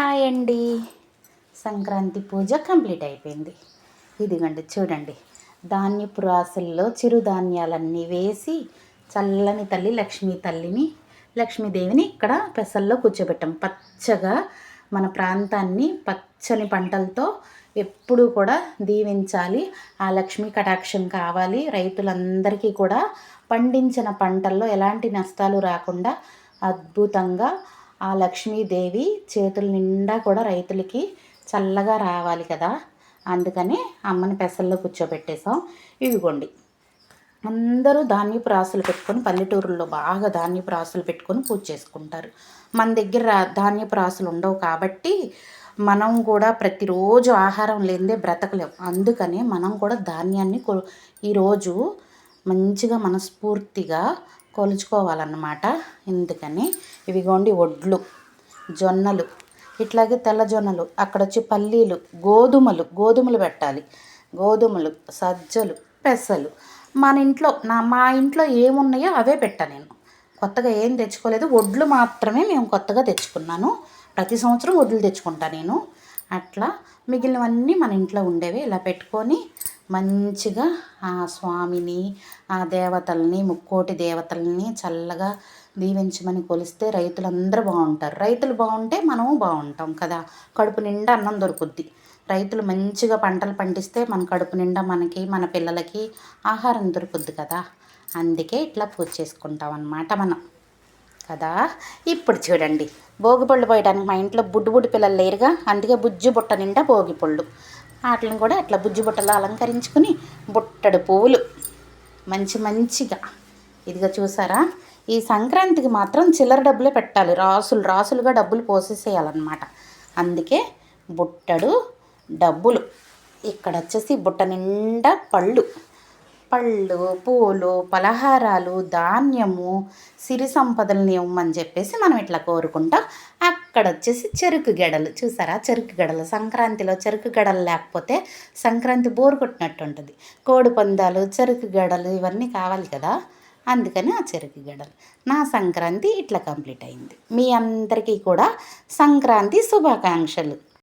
Hi అండి. సంక్రాంతి పూజ complete అయిపోయింది. ఇదిగోండి చూడండి, ధాన్యపు రాసుల్లో చిరుధాన్యాలన్నీ వేసి చల్లని తల్లి లక్ష్మీదేవిని ఇక్కడ పెసల్లో కూర్చోబెట్టాం. పచ్చగా మన ప్రాంతాన్ని పచ్చని పంటలతో ఎప్పుడూ కూడా దీవించాలి. ఆ లక్ష్మీ కటాక్షం కావాలి. రైతులందరికీ కూడా పండించిన పంటల్లో ఎలాంటి నష్టాలు రాకుండా అద్భుతంగా ఆ లక్ష్మీదేవి చేతుల నిండా కూడా రైతులకి చల్లగా రావాలి కదా. అందుకని అమ్మని పెసల్లో కూర్చోబెట్టేసాం. ఇవిగోండి, అందరూ ధాన్యపు రాసులు పెట్టుకొని, పల్లెటూరుల్లో బాగా ధాన్యపు రాసులు పెట్టుకొని పూజ చేసుకుంటారు. మన దగ్గర ధాన్యపు రాసులు ఉండవు కాబట్టి మనం కూడా ప్రతిరోజు ఆహారం లేనిదే బ్రతకలేం. అందుకని మనం కూడా ధాన్యాన్ని ఈరోజు మంచిగా మనస్ఫూర్తిగా కొలుచుకోవాలన్నమాట. ఎందుకని ఇవిగోండి వడ్లు, జొన్నలు, ఇట్లాగే తెల్ల జొన్నలు, అక్కడొచ్చి పల్లీలు, గోధుమలు పెట్టాలి. గోధుమలు, సజ్జలు, పెసలు మన ఇంట్లో మా ఇంట్లో ఏమున్నాయో అవే పెట్టా. నేను కొత్తగా ఏం తెచ్చుకోలేదు. వడ్లు మాత్రమే మేము కొత్తగా తెచ్చుకున్నాను. ప్రతి సంవత్సరం వడ్లు తెచ్చుకుంటా నేను. అట్లా మిగిలినవన్నీ మన ఇంట్లో ఉండేవి. ఇలా పెట్టుకొని మంచిగా ఆ స్వామిని, ఆ దేవతల్ని, ముక్కోటి దేవతల్ని చల్లగా దీవించమని కొలిస్తే రైతులందరూ బాగుంటారు. రైతులు బాగుంటే మనము బాగుంటాం కదా. కడుపు నిండా అన్నం దొరుకుద్ది. రైతులు మంచిగా పంటలు పండిస్తే మన కడుపు నిండా మనకి, మన పిల్లలకి ఆహారం దొరుకుద్ది కదా. అందుకే ఇట్లా పూజ చేసుకుంటాం అన్నమాట మనం కదా. ఇప్పుడు చూడండి, భోగిపళ్ళు పోయడానికి మా ఇంట్లో బుడ్డి పిల్లలు లేరుగా. అందుకే బుజ్జి బుట్ట నిండా భోగిపళ్ళు. వాటిని కూడా అట్లా బుజ్జి బుట్టలో అలంకరించుకుని బుట్టడు పువ్వులు మంచిగా ఇదిగా చూసారా. ఈ సంక్రాంతికి మాత్రం చిల్లర డబ్బులే పెట్టాలి. రాసులుగా డబ్బులు పోసేసేయాలన్నమాట. అందుకే బుట్టడు డబ్బులు. ఇక్కడ వచ్చేసి బుట్ట నిండా పళ్ళు, పూలు, పలహారాలు, ధాన్యము, సిరి సంపదలను ఇవ్వమని చెప్పేసి మనం ఇట్లా కోరుకుంటాం. అక్కడ వచ్చేసి చెరుకు గడలు చూసారా. చెరుకు గడలు, సంక్రాంతిలో చెరుకు గడలు లేకపోతే సంక్రాంతి బోరు కొట్టినట్టు ఉంటుంది. కోడి పందాలు, చెరుకు గడలు ఇవన్నీ కావాలి కదా. అందుకని ఆ చెరుకు గడలు. నా సంక్రాంతి ఇట్లా కంప్లీట్ అయింది. మీ అందరికీ కూడా సంక్రాంతి శుభాకాంక్షలు.